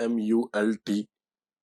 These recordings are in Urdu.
MULT,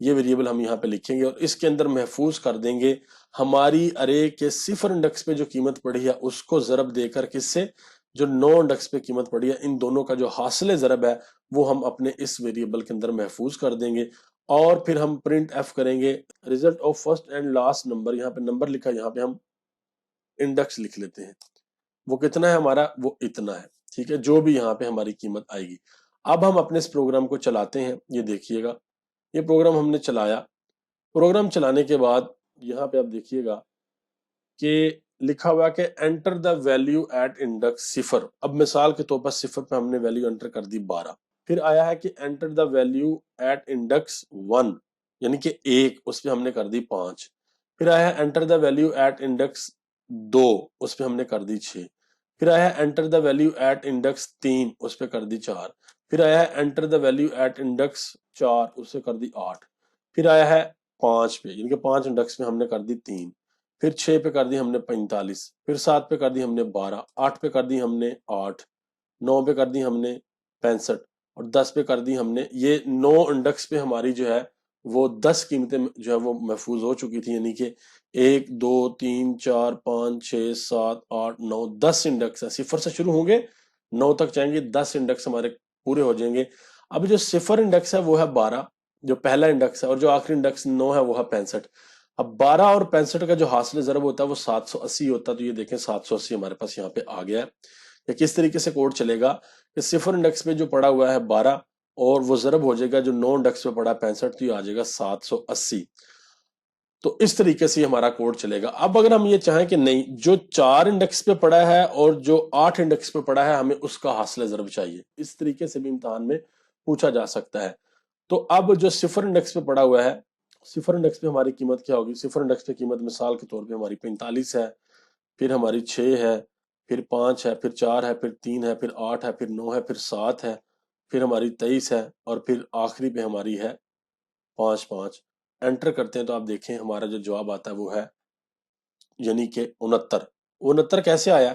یہ ویریبل ہم یہاں پہ لکھیں گے اور اس کے اندر محفوظ کر دیں گے ہماری ارے کے صفر انڈیکس پہ جو قیمت پڑی ہے اس کو ضرب دے کر کس سے، جو 9 انڈیکس پہ قیمت پڑی ہے، ان دونوں کا جو حاصل ضرب ہے وہ ہم اپنے اس ویریبل کے اندر محفوظ کر دیں گے، اور پھر ہم پرنٹ ایف کریں گے result of first and last number. یہاں پہ نمبر لکھا، یہاں پہ ہم انڈیکس لکھ لیتے ہیں. وہ کتنا ہے ہمارا، وہ اتنا ہے. ٹھیک ہے، جو بھی یہاں پہ ہماری قیمت آئے گی. اب ہم اپنے اس پروگرام کو چلاتے ہیں. یہ دیکھیے گا، یہ پروگرام ہم نے چلایا. پروگرام چلانے کے بعد یہاں پہ آپ دیکھیے گا کہ لکھا ہوا کہ enter the value at index 0. اب مثال کے طور پر 0 پہ ہم نے ویلیو انٹر کر دی 12. پھر آیا ہے کہ enter the value at index 1 یعنی کہ 1، اس پہ ہم نے کر دی 5. پھر آیا ہے enter the value at index 2، اس پہ ہم نے کر دی 6. پھر آیا ہے enter the value at index 3، اس پہ کر دی 4. پھر آیا ہے enter the value at index 4، اس سے کر دی 8. پھر آیا ہے 5 پہ، یعنی کہ 5 انڈیکس میں ہم نے کر دی 3. پھر 6 پہ کر دی ہم نے 45. پھر 7 پہ کر دی ہم نے 12. 8 پہ کر دی ہم نے 8. 9 پہ کر دی ہم نے 65. اور 10 پہ کر دی ہم نے، یہ 9 انڈیکس پہ ہماری جو ہے وہ 10 قیمتیں جو ہے وہ محفوظ ہو چکی تھی. یعنی کہ 1 2 3 4 5 6 7 8 9 10 انڈیکس ہے. 0 سے شروع ہوں گے 9 تک جائیں گے، 10 انڈیکس ہمارے پورے ہو جائیں گے. اب جو 0 انڈیکس ہے وہ ہے 12 جو پہلا انڈیکس ہے، اور جو آخری انڈیکس 9 ہے وہ ہے 65. اب 12 اور 65 کا جو حاصل ضرب ہوتا ہے وہ 780 ہوتا ہے. تو یہ دیکھیں 780 ہمارے پاس یہاں پہ آ گیا ہے. یہ کس طریقے سے کوڈ چلے گا کہ 0 انڈیکس پہ جو پڑا ہوا ہے 12 اور وہ ضرب ہو جائے گا جو 9 انڈیکس پہ پڑا ہے 65، تو یہ آ جائے گا 780. تو اس طریقے سے ہمارا کوڈ چلے گا. اب اگر ہم یہ چاہیں کہ نہیں، جو 4 انڈیکس پہ پڑا ہے اور جو 8 انڈیکس پہ پڑا ہے ہمیں اس کا حاصل ضرب چاہیے، اس طریقے سے بھی امتحان میں پوچھا جا سکتا ہے. تو اب جو 0 انڈیکس پہ پڑا ہوا ہے، 0 انڈیکس پہ ہماری قیمت کیا ہوگی؟ 0 انڈیکس پہ قیمت مثال کے طور پہ ہماری 45 ہے، پھر ہماری 6 ہے، پھر 5 ہے، پھر 4 ہے، پھر 3 ہے، پھر 8 ہے، پھر 9 ہے، پھر 7 ہے، پھر ہماری 23 ہے، اور پھر آخری پہ ہماری ہے 5. انٹر کرتے ہیں تو آپ دیکھیں ہمارا جو جواب آتا ہے وہ ہے یعنی کہ 69. 69 کیسے آیا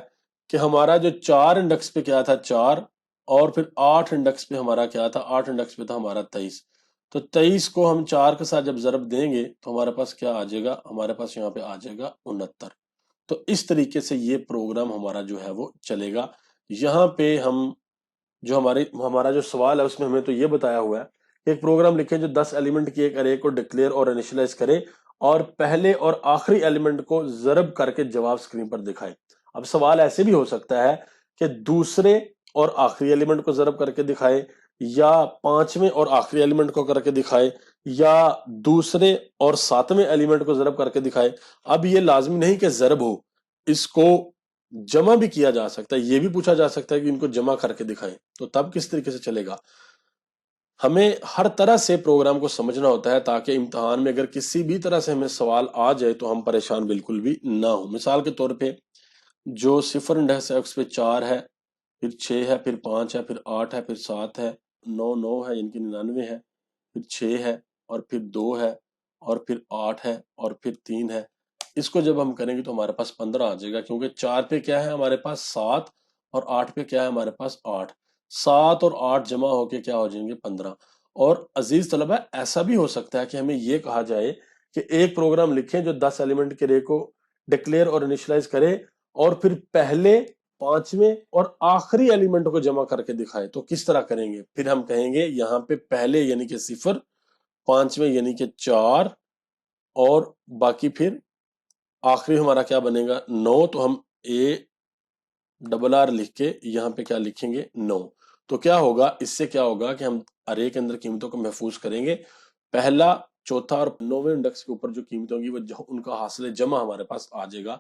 کہ ہمارا جو 4 انڈیکس پہ کیا تھا 4، اور پھر 8 انڈیکس پہ ہمارا کیا تھا، 8 انڈیکس پہ تھا ہمارا 23. تو 23 کو ہم 4 کے ساتھ جب ضرب دیں گے تو ہمارے پاس کیا آ جائے گا؟ ہمارے پاس یہاں پہ آ جائے گا 69. تو اس طریقے سے یہ پروگرام ہمارا جو ہے وہ چلے گا. یہاں پہ ہم جو ہمارا جو سوال ہے اس میں ہمیں تو یہ بتایا ہوا ہے کہ ایک پروگرام لکھیں جو 10 ایلیمنٹ کی ایک ارے کو ڈکلیئر اور انیشلائز کرے اور پہلے اور آخری ایلیمنٹ کو ضرب کر کے جواب سکرین پر دکھائے. اب سوال ایسے بھی ہو سکتا ہے کہ دوسرے اور آخری ایلیمنٹ کو ضرب کر کے دکھائے، یا 5ویں اور آخری ایلیمنٹ کو کر کے دکھائے، یا دوسرے اور 7ویں ایلیمنٹ کو ضرب کر کے دکھائے. اب یہ لازمی نہیں کہ ضرب ہو، اس کو جمع بھی کیا جا سکتا ہے. یہ بھی پوچھا جا سکتا ہے کہ ان کو جمع کر کے دکھائیں. تو تب کس طریقے سے چلے گا؟ ہمیں ہر طرح سے پروگرام کو سمجھنا ہوتا ہے تاکہ امتحان میں اگر کسی بھی طرح سے ہمیں سوال آ جائے تو ہم پریشان بالکل بھی نہ ہوں. مثال کے طور پہ جو 0 انڈیکس ہے اس پہ 4 ہے، پھر 6 ہے، پھر 5 ہے، پھر 8 ہے، پھر 7 ہے، 9 ہے یعنی کہ 99 ہے، پھر 6 ہے، اور پھر 2 ہے، اور پھر 8 ہے، اور پھر 3 ہے. اس کو جب ہم کریں گے تو ہمارے پاس 15 آ جائے گا، کیونکہ 4 پہ کیا ہے ہمارے پاس 7 اور 8 پہ کیا ہے ہمارے پاس 8. 7 اور 8 جمع ہو کے کیا ہو جائیں گے 15. اور عزیز طلبہ ایسا بھی ہو سکتا ہے کہ ہمیں یہ کہا جائے کہ ایک پروگرام لکھیں جو 10 ایلیمنٹ کے رے کو ڈکلیئر اور انیشلائز کرے اور پھر پہلے 5ویں اور آخری ایلیمنٹ کو جمع کر کے دکھائے. تو کس طرح کریں گے؟ پھر ہم کہیں گے یہاں پہ پہلے یعنی کہ 0، 5ویں یعنی کہ 4، اور باقی پھر آخری ہمارا کیا بنے گا 9. تو ہم ARR لکھ کے یہاں پہ کیا لکھیں گے 9. تو کیا ہوگا؟ اس سے کیا ہوگا کہ ہم ارے کے اندر قیمتوں کو محفوظ کریں گے. پہلا، چوتھا اور 9ویں انڈیکس کے اوپر جو قیمتیں ہوں گی وہ ان کا حاصل جمع ہمارے پاس آ جائے گا.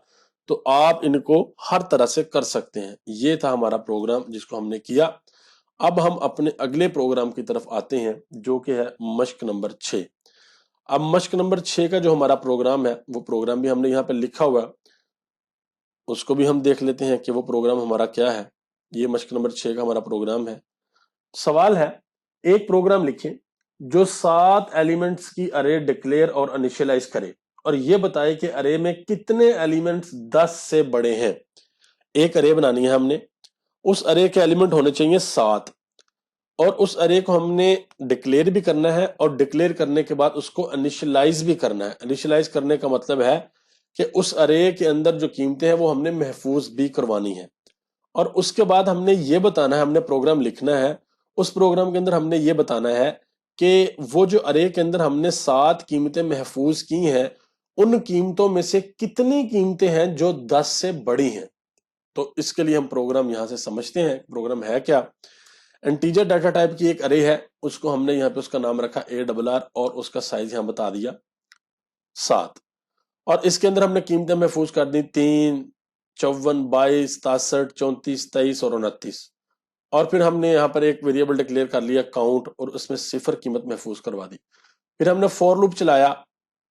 تو آپ ان کو ہر طرح سے کر سکتے ہیں. یہ تھا ہمارا پروگرام جس کو ہم نے کیا. اب ہم اپنے اگلے پروگرام کی طرف آتے ہیں جو کہ ہے مشق نمبر 6. اب مشق نمبر 6 کا جو ہمارا پروگرام ہے وہ پروگرام بھی ہم نے یہاں پہ لکھا ہوا ہے، اس کو بھی ہم دیکھ لیتے ہیں کہ وہ پروگرام ہمارا کیا ہے. یہ مشق نمبر 6 کا ہمارا پروگرام ہے. سوال ہے ایک پروگرام لکھیں جو 7 ایلیمنٹس کی ارے ڈکلیئر اور انیشلائز کرے اور یہ بتائے کہ ارے میں کتنے ایلیمنٹس 10 سے بڑے ہیں. ایک ارے بنانی ہے ہم نے، اس ارے کے ایلیمنٹ ہونے چاہیے 7. اور اس ارے کو ہم نے ڈکلیئر بھی کرنا ہے اور ڈکلیئر کرنے کے بعد اس کو انیشلائز بھی کرنا ہے۔ انیشلائز کرنے کا مطلب ہے کہ اس ارے کے اندر جو قیمتیں ہیں وہ ہم نے محفوظ بھی کروانی ہے، اور اس کے بعد ہم نے یہ بتانا ہے، ہم نے پروگرام لکھنا ہے، اس پروگرام کے اندر ہم نے یہ بتانا ہے کہ وہ جو ارے کے اندر ہم نے 7 قیمتیں محفوظ کی ہیں، ان قیمتوں میں سے کتنی قیمتیں ہیں جو 10 سے بڑی ہیں۔ تو اس کے لیے ہم پروگرام یہاں سے سمجھتے ہیں۔ پروگرام ہے کیا؟ انٹیجر ڈیٹا ٹائپ کی ایک ارے ہے، اس کو ہم نے یہاں پہ اس کا نام رکھا ARR اور اس کا سائز یہاں بتا دیا 7، اور اس کے اندر ہم نے قیمتیں محفوظ کر دی 3، 54، 22، 63، 34، 23 اور 29، اور پھر ہم نے یہاں پر ایک ویریبل ڈکلیئر کر لیا کاؤنٹ، اور اس میں 0 قیمت محفوظ کروا دی۔ پھر ہم نے فور لوپ چلایا،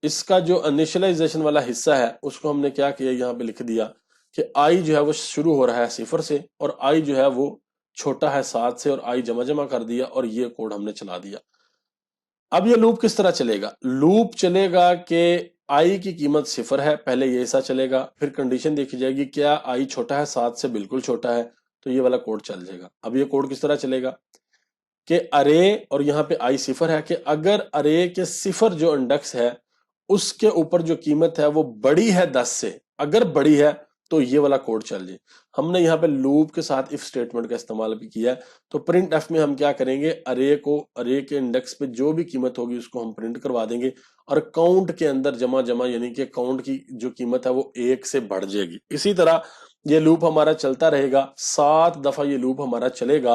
اس کا جو انیشلائزیشن والا حصہ ہے اس کو ہم نے کیا کیا، یہاں پہ لکھ دیا کہ آئی جو ہے وہ شروع ہو رہا ہے 0 سے، اور آئی جو ہے وہ چھوٹا ہے 7 سے، اور آئی جمع کر دیا، اور یہ کوڈ ہم نے چلا دیا۔ اب یہ لوپ کس طرح چلے گا؟ لوپ چلے گا کہ آئی کی قیمت 0 ہے، پہلے یہ ایسا چلے گا، پھر کنڈیشن دیکھی جائے گی کیا آئی چھوٹا ہے 7 سے، بالکل چھوٹا ہے، تو یہ والا کوڈ چل جائے گا۔ اب یہ کوڈ کس طرح چلے گا کہ ارے، اور یہاں پہ آئی 0 ہے، کہ اگر ارے کے 0 جو انڈیکس ہے اس کے اوپر جو قیمت ہے وہ بڑی ہے 10 سے، اگر بڑی ہے تو یہ والا کوڈ چل جائے۔ ہم نے یہاں پہ لوپ کے ساتھ اف سٹیٹمنٹ کا استعمال بھی کیا ہے، تو پرنٹ ایف میں ہم کیا کریں گے، ارے کے انڈیکس پہ جو بھی قیمت ہوگی اس کو ہم پرنٹ کروا دیں گے، اور کاؤنٹ کے اندر جمع یعنی کہ کاؤنٹ کی جو قیمت ہے وہ 1 سے بڑھ جائے گی۔ اسی طرح یہ لوپ ہمارا چلتا رہے گا، 7 دفعہ یہ لوپ ہمارا چلے گا،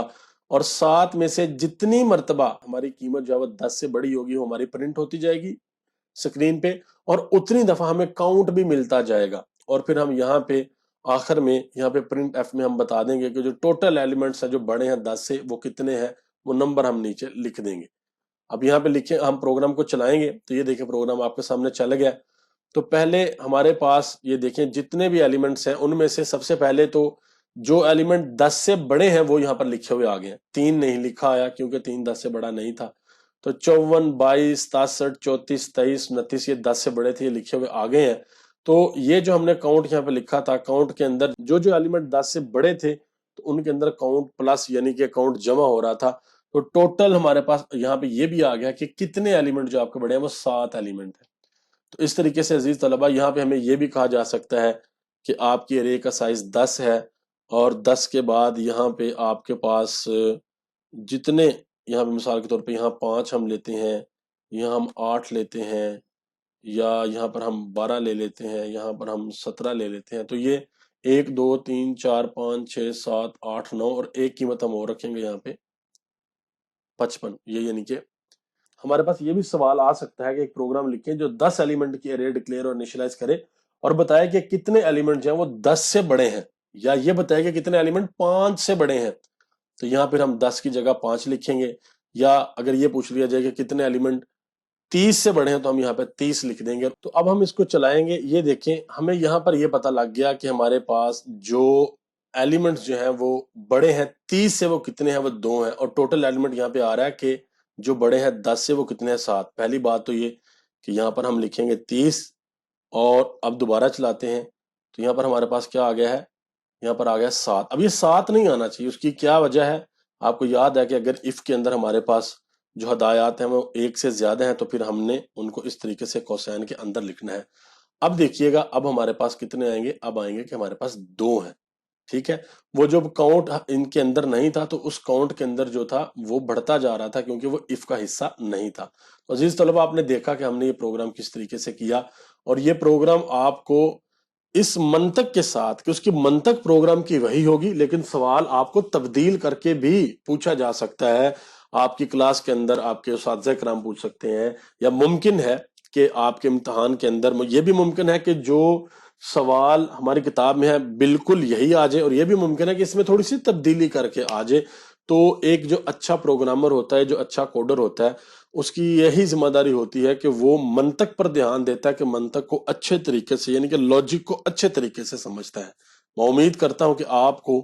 اور 7 میں سے جتنی مرتبہ ہماری قیمت جو ہے وہ 10 سے بڑی ہوگی وہ ہماری پرنٹ ہوتی جائے گی سکرین پہ، اور اتنی دفعہ ہمیں کاؤنٹ بھی ملتا جائے گا، اور پھر ہم یہاں پہ آخر میں یہاں پہ پرنٹ ایف میں ہم بتا دیں گے کہ جو ٹوٹل ایلیمنٹس ہیں جو بڑے ہیں 10 سے وہ کتنے ہیں، وہ نمبر ہم نیچے لکھ دیں گے۔ اب یہاں پہ لکھیں، ہم پروگرام کو چلائیں گے تو یہ دیکھیں پروگرام آپ کے سامنے چل گیا۔ تو پہلے ہمارے پاس یہ دیکھیں جتنے بھی ایلیمنٹس ہیں ان میں سے سب سے پہلے تو جو ایلیمنٹ 10 سے بڑے ہیں وہ یہاں پر لکھے ہوئے آگے ہیں، 3 نہیں لکھا آیا کیونکہ 3 10 سے بڑا نہیں تھا، تو 54، 22، 67، 34، 23، 29 یہ 10 سے بڑے تھے، یہ لکھے ہوئے آگے ہیں۔ تو یہ جو ہم نے کاؤنٹ یہاں پہ لکھا تھا، کاؤنٹ کے اندر جو ایلیمنٹ 10 سے بڑے تھے تو ان کے اندر کاؤنٹ پلس یعنی کہ کاؤنٹ جمع ہو رہا تھا، تو ٹوٹل ہمارے پاس یہاں پہ یہ بھی آ گیا کہ کتنے ایلیمنٹ جو آپ کے بڑے ہیں وہ 7 ایلیمنٹ ہیں۔ تو اس طریقے سے عزیز طلبہ یہاں پہ ہمیں یہ بھی کہا جا سکتا ہے کہ آپ کی ارے کا سائز 10 ہے، اور 10 کے بعد یہاں پہ آپ کے پاس جتنے، یہاں پہ مثال کے طور پہ یہاں 5 ہم لیتے ہیں، یہاں ہم 8 لیتے ہیں، یا یہاں پر ہم 12 لے لیتے ہیں، یہاں پر ہم 17 لے لیتے ہیں، تو یہ 1 2 3 4 5 6 7 8 9 اور ایک قیمت ہم اور رکھیں گے یہاں پہ 55۔ یہ یعنی کہ ہمارے پاس یہ بھی سوال آ سکتا ہے کہ ایک پروگرام لکھیں جو 10 ایلیمنٹ کی ارے ڈکلیئر اور انیشلائز کرے اور بتائے کہ کتنے ایلیمنٹ جو ہیں وہ 10 سے بڑے ہیں، یا یہ بتائے کہ کتنے ایلیمنٹ 5 سے بڑے ہیں، تو یہاں پھر ہم 10 کی جگہ 5 لکھیں گے، یا اگر یہ پوچھ لیا جائے کہ کتنے ایلیمنٹ 30 سے بڑے ہیں تو ہم یہاں پہ 30 لکھ دیں گے۔ تو اب ہم اس کو چلائیں گے، یہ دیکھیں ہمیں یہاں پر یہ پتہ لگ گیا کہ ہمارے پاس جو ایلیمنٹس جو ہیں وہ بڑے ہیں 30 سے وہ کتنے ہیں، وہ 2 ہیں، اور ٹوٹل ایلیمنٹ یہاں پہ آ رہا ہے کہ جو بڑے ہیں 10 سے وہ کتنے ہیں، 7۔ پہلی بات تو یہ کہ یہاں پر ہم لکھیں گے 30، اور اب دوبارہ چلاتے ہیں تو یہاں پر ہمارے پاس کیا آ گیا ہے، یہاں پر آ گیا 7۔ اب یہ 7 نہیں آنا چاہیے، اس کی کیا وجہ ہے؟ آپ کو یاد ہے کہ اگر اف کے اندر ہمارے پاس جو ہدایات ہیں وہ 1 سے زیادہ ہیں تو پھر ہم نے ان کو اس طریقے سے کوسین کے اندر لکھنا ہے۔ اب دیکھیے گا اب ہمارے پاس کتنے آئیں گے، اب آئیں گے کہ ہمارے پاس 2 ہیں، ٹھیک ہے۔ وہ جو کاؤنٹ ان کے اندر نہیں تھا تو اس کاؤنٹ کے اندر جو تھا وہ بڑھتا جا رہا تھا کیونکہ وہ اف کا حصہ نہیں تھا۔ تو عزیز طلبہ آپ نے دیکھا کہ ہم نے یہ پروگرام کس طریقے سے کیا، اور یہ پروگرام آپ کو اس منطق کے ساتھ کہ اس کی منطق پروگرام کی وہی ہوگی، لیکن سوال آپ کو تبدیل کر کے بھی پوچھا جا سکتا ہے، آپ کی کلاس کے اندر آپ کے اساتذہ کرام پوچھ سکتے ہیں، یا ممکن ہے کہ آپ کے امتحان کے اندر یہ بھی ممکن ہے کہ جو سوال ہماری کتاب میں ہے بالکل یہی آ جائے، اور یہ بھی ممکن ہے کہ اس میں تھوڑی سی تبدیلی کر کے آ جائے۔ تو ایک جو اچھا پروگرامر ہوتا ہے، جو اچھا کوڈر ہوتا ہے، اس کی یہی ذمہ داری ہوتی ہے کہ وہ منطق پر دھیان دیتا ہے، کہ منطق کو اچھے طریقے سے یعنی کہ لاجک کو اچھے طریقے سے سمجھتا ہے۔ میں امید کرتا ہوں کہ آپ کو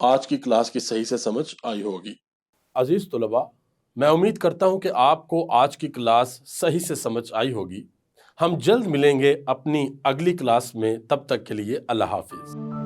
آج کی کلاس کی صحیح سے سمجھ آئی ہوگی۔ عزیز طلباء، میں امید کرتا ہوں کہ آپ کو آج کی کلاس صحیح سے سمجھ آئی ہوگی۔ ہم جلد ملیں گے اپنی اگلی کلاس میں، تب تک کے لیے اللہ حافظ۔